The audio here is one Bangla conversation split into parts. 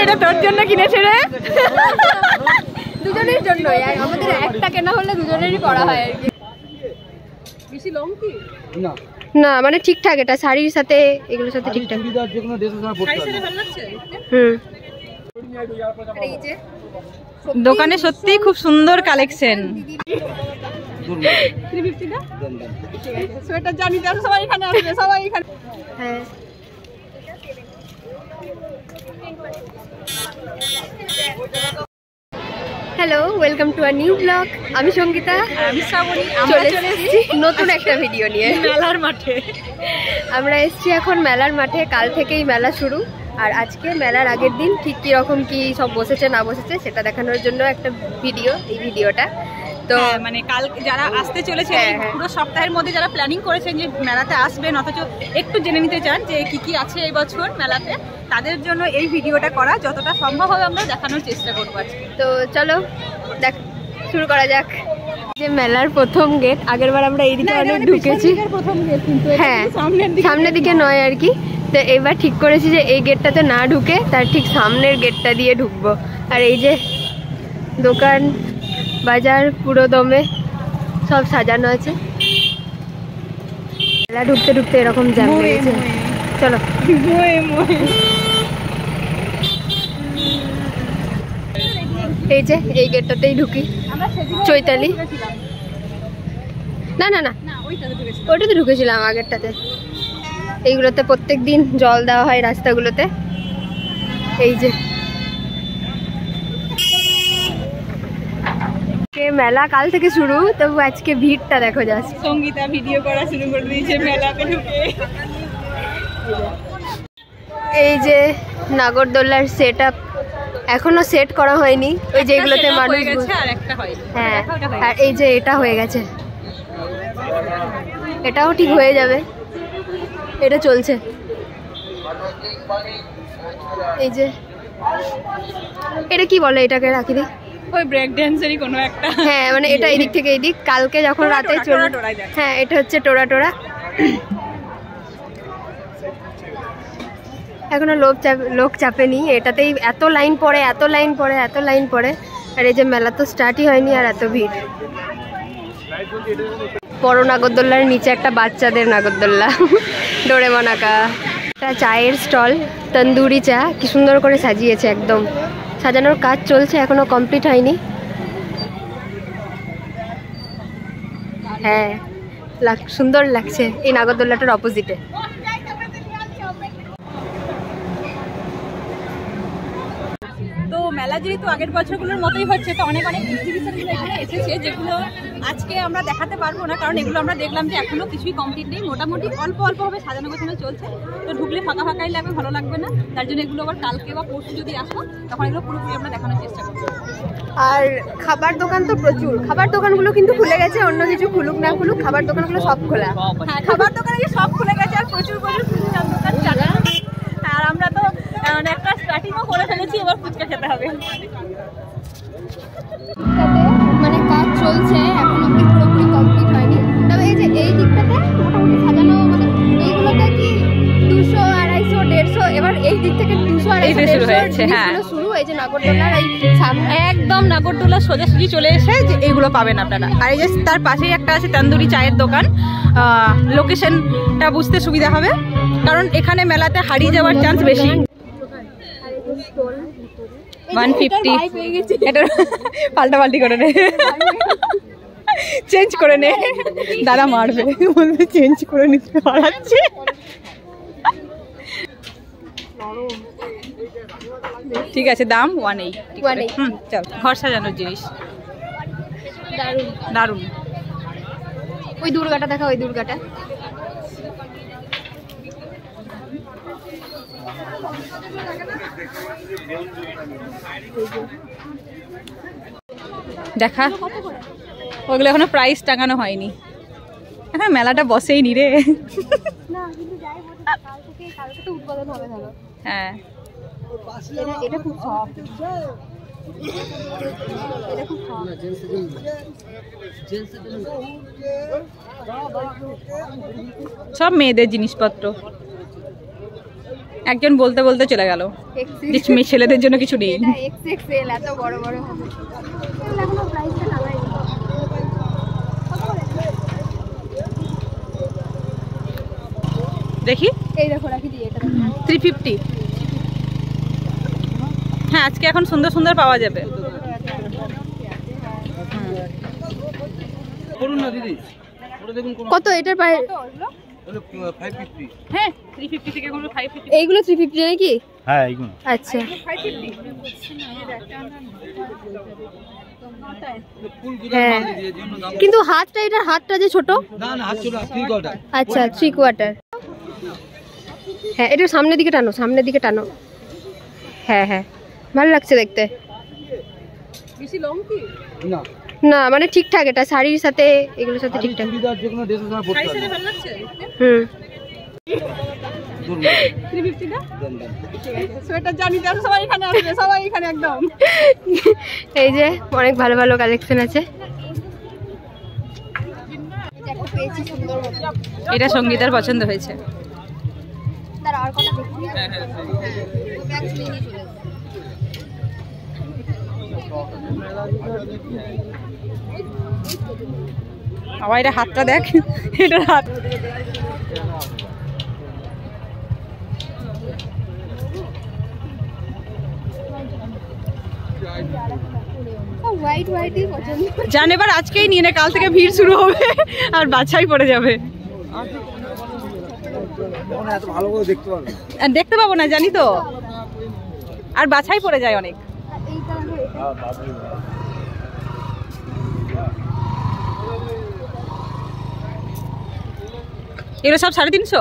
এটা তোর জন্য কিনেছে রে? দুজনের জন্যই, আমাদের একটা কেনা হলে দুজনেরই পড়া হয় আর কি। বেশি লং কি না না, মানে ঠিকঠাক, এটা শাড়ির সাথে এগুলোর সাথে ঠিকঠাক। দোকানে সত্যি খুব সুন্দর কালেকশন। সোয়েটার জানি তো সবাই এখানে আসবে, সবাই এখানে। হ্যাঁ hello, welcome to a new blog. আমি সঙ্গীতা, আমি শ্রাবণী। চলে এসেছি নতুন একটা ভিডিও নিয়ে মেলার মাঠে। আমরা এসেছি এখন মেলার মাঠে। কাল থেকেই মেলা শুরু, আর আজকে মেলার আগের দিন ঠিক কীরকম কি সব বসেছে না বসেছে সেটা দেখানোর জন্য একটা ভিডিও, এই ভিডিওটা। তো মানে কাল যারা আসতে চলেছে পুরো সপ্তাহের মধ্যে যারা প্ল্যানিং করেছেন যে মেলাতে আসবেন অথচ একটু জেনে নিতে চান যে কি কি আছে এই বছর মেলাতে, তাদের জন্য এই ভিডিওটা করা। যতটা সম্ভব হবে আমরা দেখানোর চেষ্টা করবো আজকে। তো চলো দেখ শুরু করা যাক। যে মেলার প্রথম গেট, আগেরবার আমরা এইদিকে অনেক ঢুকেছি। হ্যাঁ, সামনের দিকে নয় আর কি। তো এবার ঠিক করেছি যে এই গেটটাতে না ঢুকে তার ঠিক সামনের গেটটা দিয়ে ঢুকবো। আর এই যে দোকান বাজার পুরো দমে সব সাজানো আছে। মেলা ঢুকতে ঢুকতে এরকম জ্যাম লেগেছে। চলো এই যে এই গেটটাতেই ঢুকি। চৈতালি না না না, ওইটাতে ঢুকেছিলাম আগেরটাতে। এইগুলোতে প্রত্যেক দিন জল দেওয়া হয় রাস্তাগুলোতে। এই যে মেলা কাল থেকে শুরু, তবু আজকে ভিড়টা দেখো যাচ্ছে। সঙ্গীতা ভিডিও করা শুরু করে দিয়েছে মেলাতে ঢুকে। এই যে নাগরদোলার সেট আপ এখনো সেট করা হয়নি, ওই যে এগুলোতে মানুষ। হ্যাঁ, আর এই যে এটা হয়ে গেছে, এটাও ঠিক হয়ে যাবে, এটা চলছে। এই যে এটা কি বলে, এটাকে রাখি দিই, ওই ব্রেক ড্যান্সেরই কোনো একটা। হ্যাঁ, মানে এটা এদিক থেকে এদিক। কালকে যখন রাতে চলে, হ্যাঁ এটা হচ্ছে টোরা টোরা। এখনো লোক চাপেনি, এটাতেই এত লাইন পড়ে, এত লাইন পড়ে, এত লাইন পড়ে। আর এই যে মেলা তো স্টার্টই হয়নি আর এত ভিড়। বড় নাগরদোল্লার নিচে একটা বাচ্চাদের নাগরদোল্লা, ডোরেমন আঁকা। একটা চায়ের স্টল, তন্দুরি চা, কি সুন্দর করে সাজিয়েছে, একদম সাজানোর কাজ চলছে, এখনো কমপ্লিট হয়নি। হ্যাঁ সুন্দর লাগছে এই নাগরদোল্লাটার অপোজিটে। তো মেলা যেহেতু আগের বছরগুলোর মতোই হচ্ছে, তো অনেক এক্সিবিশনগুলো এখানে এসেছে, যেগুলো আজকে আমরা দেখাতে পারবো না, কারণ এগুলো আমরা দেখলাম যে এখনো কিছুই কমপ্লিট নেই। মোটামুটি অল্প অল্পভাবে সাজানো গোছানো চলছে, তো ঢুকলে ফাঁকা ফাঁকাই লাগবে, ভালো লাগবে না। তার জন্য এগুলো আবার কালকে বা পরশু যদি আসো তখন এগুলো পুরোপুরি আমরা দেখানোর চেষ্টা করবো। আর খাবার দোকান তো প্রচুর, খাবার দোকানগুলো কিন্তু খুলে গেছে, অন্য কিছু খুলুক না খুলুক খাবার দোকানগুলো সব খোলা। হ্যাঁ, খাবার দোকানে সব খুলে গেছে, আর প্রচুর ফুচকার দোকান চালা। আর আমরা তো একটা স্টার্টিংও করে ফেলেছি, এবার ফুচকা খেতে হবে। মানে কাজ চলছে, এখন অব্দি পুরোপুরি কমপ্লিট হয়নি। তবে এই যে এই দিকটাতে মোটামুটি সাজানো, মানে এইগুলোতে কি 200, 250, 150, এবার এই দিক থেকে 200, 250 হয়েছে। হ্যাঁ, শুরু এই যে নাগরদোলার এই সামনে একদম নাগরদোলা সোজাসুজি চলে এসে যে এইগুলো পাবেন আপনারা। আর এই যে তার পাশেই একটা আছে তন্দুরি চায়ের দোকান। লোকেশনটা বুঝতে সুবিধা হবে, কারণ এখানে মেলাতে হারিয়ে যাওয়ার চান্স বেশি। 150 এটা পাল্টাপাল্টি করে নে, চেঞ্জ করে নে, দাদা মারবে, বলবে চেঞ্জ করে নিতে পারাচ্ছে। ঠিক আছে, দাম 180। চল, ঘর সাজানোর জিনিস দারুণ দারুণ। ওই দুর্গাটা দেখা, ওই দুর্গাটা দেখা। ওগুলো এখনো প্রাইস টাঙানো হয়নি, এখন মেলাটা বসেই নি রে। হ্যাঁ, এটা খুব সফট, সব মেয়েদের জিনিসপত্র। একজন বলতে বলতে চলে গেল ছেলেদের জন্য কিছু নেই। XXL এত বড় বড় হবে। এখনো প্রাইসটা লাগাইনি। দেখি এই দেখো রাখি দিই এটা 350। হ্যাঁ আজকে এখন সুন্দর সুন্দর পাওয়া যাবে। কত এটার প্রাইস? হ্যাঁ 350 থেকে কোনো 550। এইগুলো 350 নাকি? হ্যাঁ এইগুলো। আচ্ছা 550। হ্যাঁ কিন্তু হাতটা, এটার হাতটা যে ছোট। না না হাত ছোট, 3 কোয়ার্টার। আচ্ছা 3 কোয়ার্টার। হ্যাঁ এটা সামনের দিকে টানো, সামনের দিকে টানো। হ্যাঁ হ্যাঁ ভালো লাগছে দেখতে। বেশি লং কি? না না মানে ঠিকঠাক, এটা শাড়ির সাথে এগুলোর সাথে ঠিকঠাক। চুড়িদার যে কোনো ড্রেসের সাথে পরতে সাইজে পারবে। ভালো লাগছে দেখতে। হুম 350 না? ঠিক আছে। সোয়েটার জানি তো সবাই এখানে আসবে, সবাই এখানে একদম। এই যে অনেক ভালো ভালো কালেকশন আছে। এটা সঙ্গীতার পছন্দ হয়েছে। আবার এটা হাতটা দেখ, এটার হাত। জান এবার আজকেই নিয়ে নে, কাল থেকে ভিড় শুরু হবে আর বাছাই পড়ে যাবে। এত ভালো করে দেখতে পারবে। দেখতে পাবো না জানি তো, আর বাছাই পড়ে যায় অনেক। এগুলো সব 350।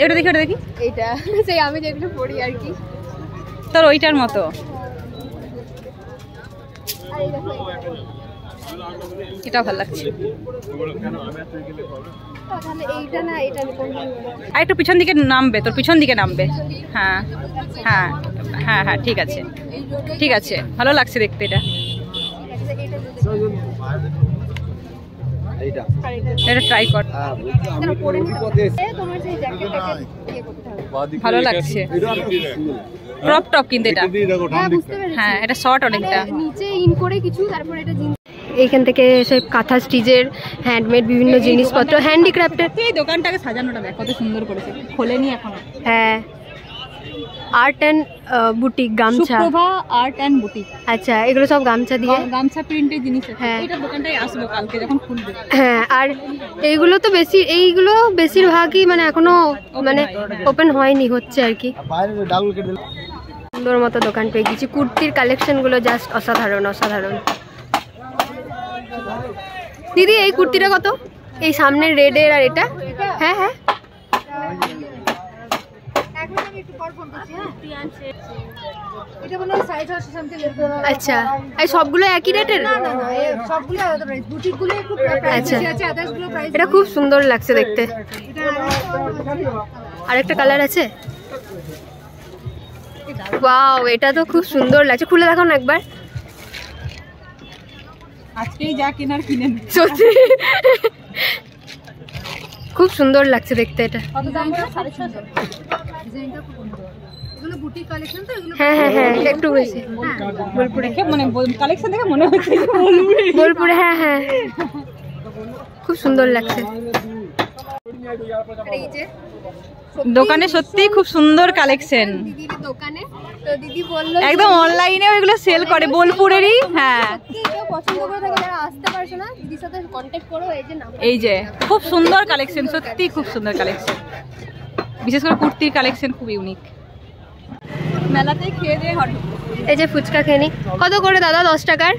এটা দেখি, ওটা দেখি। এইটা সেই আমি যেগুলো পড়ি আর কি, তোর ওইটার মতো। এটা ভালো লাগছে। তাহলে এইটা না, এটা আর একটু পিছন দিকে নামবে, তোর পিছন দিকে নামবে। হ্যাঁ হ্যাঁ হ্যাঁ হ্যাঁ ঠিক আছে, ঠিক আছে, ভালো লাগছে দেখতে এটা। এইটা এটা ট্রাই কর, ভালো লাগছে। ক্রপ টপ কিন্তু এটা। হ্যাঁ এটা শর্ট অনেকটা। নিচে ইন করে কিছু, তারপর এটা জিন্স। এইখান থেকে সব কাঁথা স্টিচের হ্যান্ডমেড বিভিন্ন জিনিসপত্র, হ্যান্ডিক্রাফটের। এই দোকানটাকে সাজানোটা দেখ কত সুন্দর করেছে, খোলেনি এখনো। হ্যাঁ আর্ট অ্যান্ড বুটিক, গামছা। Suprabha art and boutique. আচ্ছা এগুলো সব গামছা দিয়ে, গামছা প্রিন্টের জিনিস আছে। হ্যাঁ। এটা দোকানটাই আসলো কালকে যখন খুলবে। হ্যাঁ আর এইগুলো তো এইগুলো বেশিরভাগই মানে এখনো মানে ওপেন হয়নি, হচ্ছে আর কি। বাইরে ডাবল কেটে সুন্দর মতো দোকান পেয়ে গেছি। কুর্তির কালেকশনগুলো জাস্ট অসাধারণ অসাধারণ। দিদি এই কুর্তিটা কত? এই সামনের রেডের আর এটা? হ্যাঁ হ্যাঁ আচ্ছা এই সবগুলো একই রেটের? আচ্ছা এটা খুব সুন্দর লাগছে দেখতে। আরেকটা কালার আছে, ওয়াও এটা তো খুব সুন্দর লাগছে। খুলে দেখো না একবার। আজকেই যা কেনার কিনে নে। সত্যি খুব সুন্দর লাগছে দেখতে এটা। হ্যাঁ হ্যাঁ হ্যাঁ একটু বেশি বোলপুরে মানে কালেকশন দেখে মনে হচ্ছে বোলপুরে। হ্যাঁ হ্যাঁ খুব সুন্দর লাগছে। দোকানে সত্যি খুব সুন্দর কালেকশন। দোকানে তো দিদি বললো একদম অনলাইনে ওইগুলো সেল করে বোলপুরেরই। হ্যাঁ পছন্দ করে থাকে যারা আসতে পারছো না, দিদির সাথে কন্ট্যাক্ট করো। এই যে নাম্বার, এই যে খুব সুন্দর কালেকশন, সত্যি খুব সুন্দর কালেকশন। বিশেষ করে কুর্তির কালেকশন খুব ইউনিক। মেলাতে খেয়ে দিয়ে হট। এই যে ফুচকা খেয়ে নি। কত করে দাদা? 10 টাকার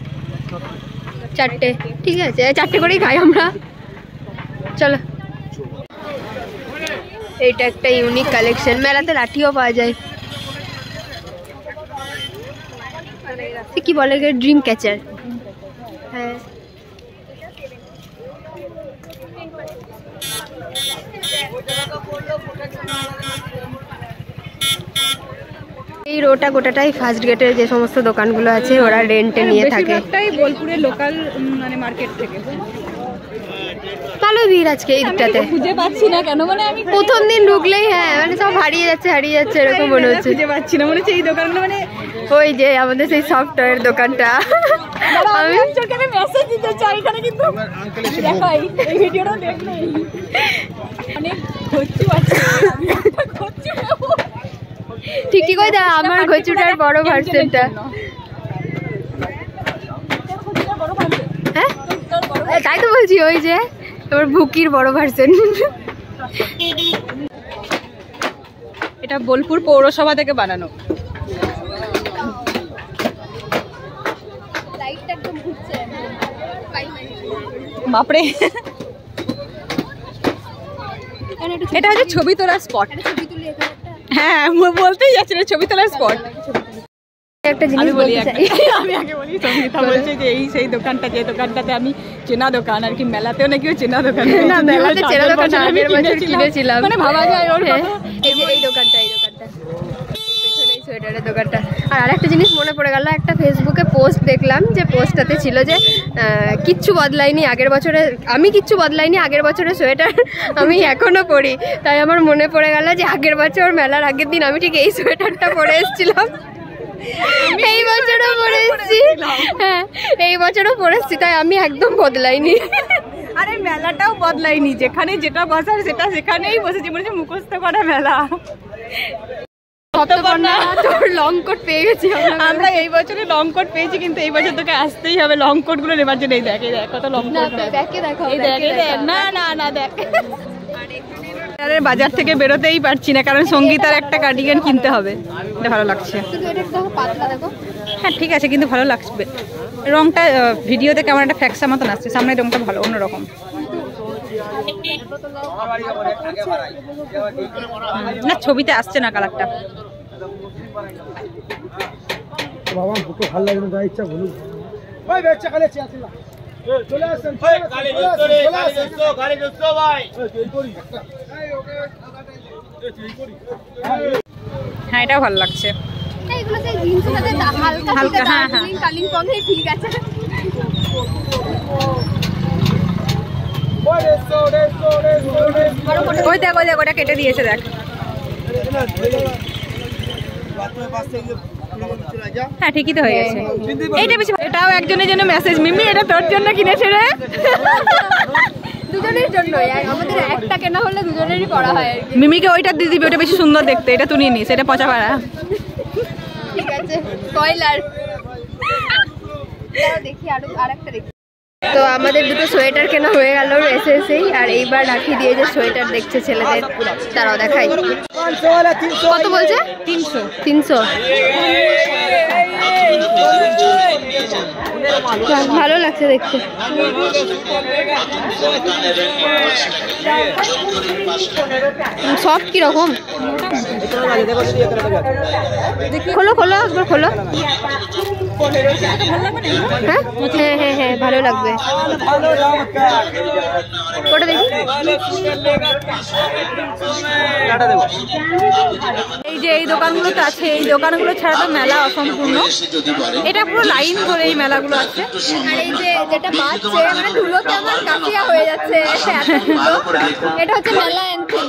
4টে। ঠিক আছে 4টে করেই খাই আমরা। চলো এইটা একটা ইউনিক কালেকশন। মেলাতে লাঠিও পাওয়া যায়। কি বলে ড্রিম ক্যাচার? হ্যাঁ এই রোটা গোটাটাই ফার্স্ট গেটের যে সমস্ত দোকানগুলো আছে ওরা রেন্টে নিয়ে থাকে। বেশিরভাগটাই বোলপুরের লোকাল মানে মার্কেট থেকে। ভালোই ভিড় আজকে এই দিকটাতে। খুঁজে পাচ্ছি না কেন, মানে আমি প্রথম দিন ঢুকলেই হ্যাঁ মানে সব হারিয়ে যাচ্ছে এরকম মনে হচ্ছে। খুঁজে পাচ্ছি না, মনে হচ্ছে এই দোকানগুলো মানে ওই যে আমাদের সেই সফটওয়্যার দোকানটা। আমি একজনকে মেসেজ দিতে চাই এখানে, কিন্তু দেখাই এই ভিডিওটা দেখলে অনেক ঘুরছি পাচ্ছি ঠিক ওই দা আমার ঘচুটার বড় ভার্সনটা। হ্যাঁ তাই তো বলছি, ওই যে তোমার বুকির বড় ভার্সন। এটা বোলপুর পৌরসভা থেকে বানানো। বাপরে, এটা হচ্ছে ছবি তোলার স্পট। হ্যাঁ বলতেই যাচ্ছিল ছবি তোলার স্পট। একটা জিনিস বলতে চাই, আমি আগে বলি, সঙ্গীতা বলছে যে এই সেই দোকানটা, যে দোকানটাতে আমি চেনা দোকান আর কি, মেলাতেও নাকি চেনা দোকান। না মেলাতে চেনা দোকান না, আগের বছর কিনেছিলাম, মানে ভাবা যায় ওর কথা। এই যে এই দোকানটা পেছনেই সোয়েটারের দোকানটা। আর আরেকটা জিনিস মনে পড়ে গেল, একটা ফেসবুকে পোস্ট দেখলাম, যে পোস্টটাতে ছিল যে কিচ্ছু বদলায়নি আগের বছরে, আমি কিচ্ছু বদলাইনি আগের বছরের সোয়েটার আমি এখনো পরি। তাই আমার মনে পড়ে গেল যে আগের বছর মেলার আগের দিন আমি ঠিক এই সোয়েটারটা পরে এসেছিলাম, এই বছরও পরে এসেছি। হ্যাঁ এই বছরও পরে এসেছি, তাই আমি একদম বদলাইনি। আরে মেলাটাও বদলায়নি, যেখানে যেটা বসার সেটা সেখানেই বসেছি, মনে হচ্ছে মুখস্থ করা মেলা। তোর লং কোট পেয়ে গেছি আমরা, এই বছরে লং কোট পেয়েছি, কিন্তু এই বছর তোকে আসতেই হবে লং কোট গুলো নেবার জন্য। এই দেখ কত লং কোট, না না না দেখ। বাজার থেকে বেরোতেই পারছি না, কারণ সঙ্গীতার একটা কার্ডিগান কিনতে হবে। এটা ভালো লাগছে, হ্যাঁ ঠিক আছে, কিন্তু ভালো লাগবে। রংটা ভিডিওতে কেমন একটা ফ্যাক্সা মতন আসছে, সামনে রংটা ভালো অন্যরকম। না ছবিতে আসছে না কালারটা। বাবা বুকে ভালো লাগে না, যা ইচ্ছা বলুন। ওই বেচ্চা কালে চেয়ে আসিলা চলে আসেন, গাড়ি দোস্ত ভাই এই করি হ্যাঁ এটাও ভালো লাগছে। এইগুলোতে জিন্সের সাথে হালকা হালকা, হ্যাঁ হ্যাঁ কালিম্পং ঠিক আছে। ওই দেখ ওই দেখ, ওটা কেটে দিয়েছে দেখ। হ্যাঁ ঠিকই তো হয়ে গেছে। এইটা বেশি, এটাও একজনের জন্য মেসেজ, মিমি এটা তোর জন্য কিনেছে রে। দুজনের জন্য, আমাদের একটা কেনা হলে দুজনেরই পড়া হয় আর কি। মিমিকে ওইটা দিয়ে দিবি, ওটা বেশি সুন্দর দেখতে, এটা তুই নিয়ে নিস, এটা পচা পাড়া। ঠিক আছে স্পয়লার। দেখি আরেকটা দেখি। তো আমাদের দুটো সোয়েটার কেনা হয়ে গেল এসেই, আর এইবার রাখি দিয়ে যে সোয়েটার দেখছে ছেলেদের, তারাও দেখাই। কত বলছে? 300। 300 ভালো লাগছে দেখতে। সফট কিরকম? খোলো খোলো একবার খোলো। হ্যাঁ হ্যাঁ হ্যাঁ হ্যাঁ ভালো লাগবে। ওটা দেখি। এই যে এই দোকানগুলো তো আছে, এই দোকানগুলো ছাড়া তো মেলা অসম্পূর্ণ। এটা পুরো লাইন ধরে এই মেলাগুলো আছে। আর এই যে যেটা বাজছে, মানে ধুলোতে আমার কাশিয়া হয়ে যাচ্ছে, এটা হচ্ছে মেলা এন্ট্রি।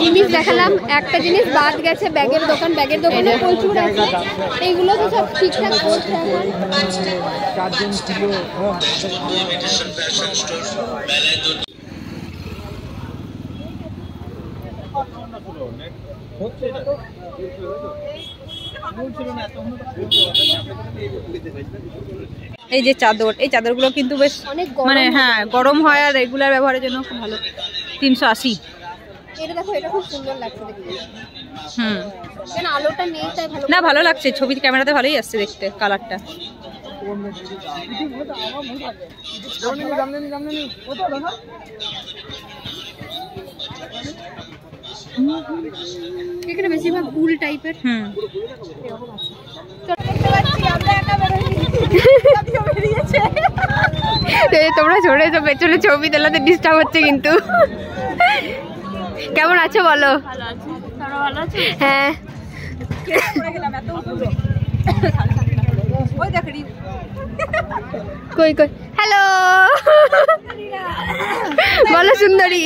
জিনিস দেখালাম, একটা জিনিস বাদ গেছে, ব্যাগের দোকান। ব্যাগের দোকানে প্রচুর আছে, এইগুলো তো সব ঠিকঠাক করছে এখন। এই যে চাদর, এই চাদরগুলো কিন্তু বেশ মানে হ্যাঁ গরম হয়, আর রেগুলার ব্যবহারের জন্য খুব ভালো। 380। এটা দেখো, এটা খুব সুন্দর লাগছে দেখতে। হুম কেন আলোটা নেই তাই ভালো না, ভালো লাগছে, ছবি ক্যামেরাতে ভালোই আসছে দেখতে কালারটা। এখানে বেশিরভাগ উল টাইপের। হুম তোমরা ঝরে যাও, পেছনে ছবি তোলাতে ডিস্টার্ব হচ্ছে কিন্তু। কেমন আছো বলো? হ্যাঁ কই কই হ্যালো বলো সুন্দরী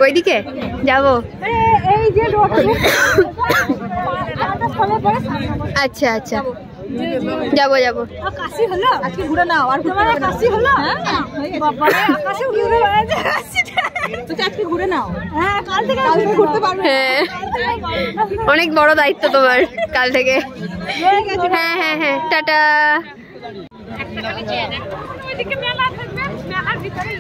ওইদিকে যাবো আচ্ছা আচ্ছা যাবো যাবো কাশি হলো আজকে ঘুরে নাও আর তোমার কাশি হলো বাবারে আকাশে উড়ে বেড়াচ্ছে আজকে ঘুরে নাও হ্যাঁ কাল থেকে ঘুরতে পারবে হ্যাঁ অনেক বড় দায়িত্ব তোমার কাল থেকে হ্যাঁ হ্যাঁ হ্যাঁ টাটা ওইদিকে মেলা থাকবে মেলার ভিতরে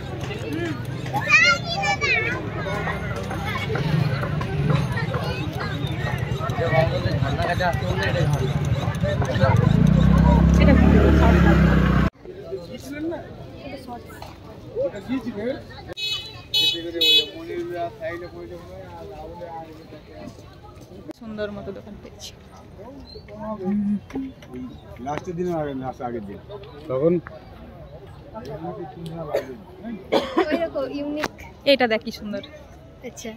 সুন্দর মতো দোকান পেয়েছি লাস্টের দিন আগের দিন তখন ইউনিক এটা দেখ কি সুন্দর আচ্ছা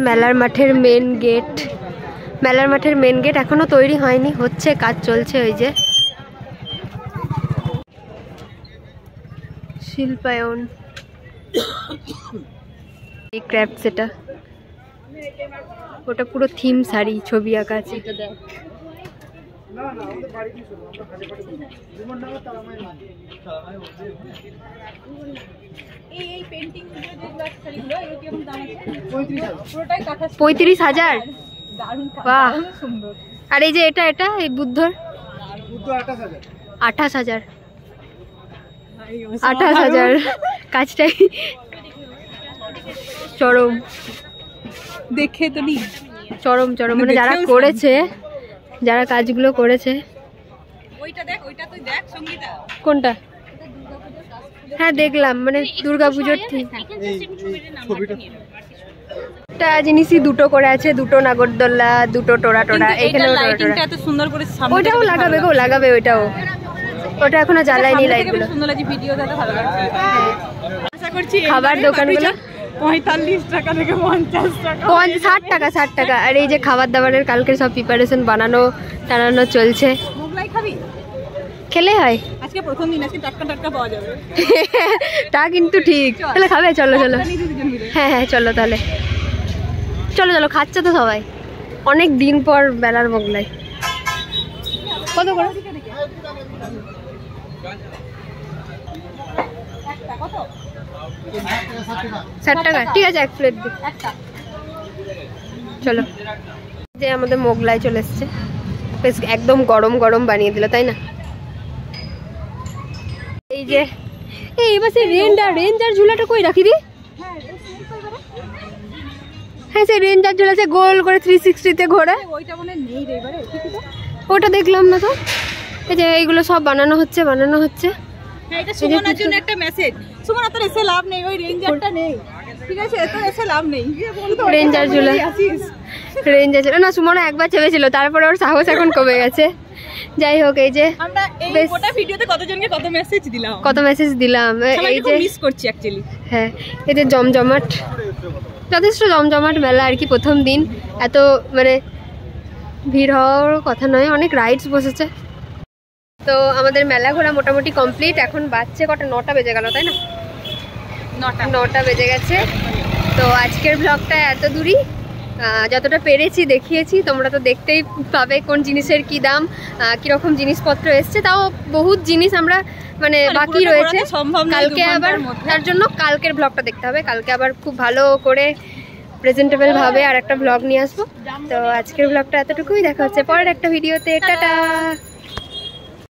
মেলার মাঠের মেন গেট এখনো তৈরি হয়নি হচ্ছে কাজ চলছে ওই যে শিল্পায়ন এই ক্রাফট সেটা ওটা পুরো থিম শাড়ি ছবি আঁকা আছে এই পেইন্টিং গুলো এর কি দাম আছে পুরোটাই কাঁথা 35,000 দারুণ বাহ সুন্দর আর এই যে এটা এই বুদ্ধর 28,000 কাজটাই চরম দেখে তো নি চরম মানে যারা কাজগুলো করেছে ওইটা দেখ ওইটা তুই দেখ সঙ্গীতা কোনটা হ্যাঁ দেখলাম মানে দুর্গাপুজোর ঠিক একটা জিনিসই দুটো করে আছে দুটো নাগরদোল্লা দুটো টোরা এখানে লাইটিংটা এত সুন্দর করে সামনে ওটাও লাগাবে ওটা এখনো জ্বালায়নি লাইটগুলো সুন্দর লাগছে ভিডিওতে ভালো লাগছে আশা করছি খাবার দোকানগুলো 45 টাকা থেকে 50 টাকা 60 টাকা আর এই যে খাবার দাবারের কালকে সব প্রিপারেশন বানানো চলছে মোগলাই খাবি খেলে হয় আজকে প্রথম দিন আজকে টাটকা পাওয়া যাবে তা কিন্তু ঠিক তাহলে খাবে চলো হ্যাঁ চলো তাহলে চলো খাচ্ছে তো সবাই অনেক দিন পর বেলার মোগলাই কত করে 60 টাকা ঠিক আছে এক প্লেট দিই চলো যে আমাদের মোগলাই চলে এসছে বেশ একদম গরম বানিয়ে দিল তাই না এই যে এবার সেই রেঞ্জার ঝুলাটা কই রাখি দি হ্যাঁ সেই রেঞ্জার ঝুলা আছে গোল করে 360 তে ঘোরে ওটা দেখলাম না তো এই যে এইগুলো সব বানানো হচ্ছে হ্যাঁ এটা সুমনার জন্য একটা মেসেজ সুমনা তোর এসে লাভ নেই ওই রেঞ্জারটা নেই ঠিক আছে তোর এসে লাভ নেই রেঞ্জার ঝুলা না সুমনা একবার চেপেছিল তারপরে ওর সাহস এখন কমে গেছে যাই হোক এই যে আমরা এই গোটা ভিডিওতে কতজনকে কত মেসেজ দিলাম এই যে মিস করছি অ্যাকচুয়ালি হ্যাঁ এই যে জমজমাট যথেষ্ট জমজমাট মেলা আর কি প্রথম দিন এত মানে ভিড় হওয়ার কথা নয় অনেক রাইডস বসেছে তো আমাদের মেলা ঘোরা মোটামুটি কমপ্লিট এখন বাজছে কটা 9টা বেজে গেল তাই না 9টা বেজে গেছে তো আজকের ব্লগটা এত দূরই যতটা পেরেছি দেখিয়েছি তোমরা তো দেখতেই পাবে কোন জিনিসের কি দাম কিরকম জিনিসপত্র এসছে তাও বহুত জিনিস আমরা মানে বাকি রয়েছে কালকে আবার তার জন্য কালকের ব্লগটা দেখতে হবে কালকে আবার খুব ভালো করে প্রেজেন্টেবল ভাবে আর একটা ব্লগ নিয়ে আসবো তো আজকের ব্লগটা এতটুকুই দেখা হচ্ছে পরের একটা ভিডিওতে টাটা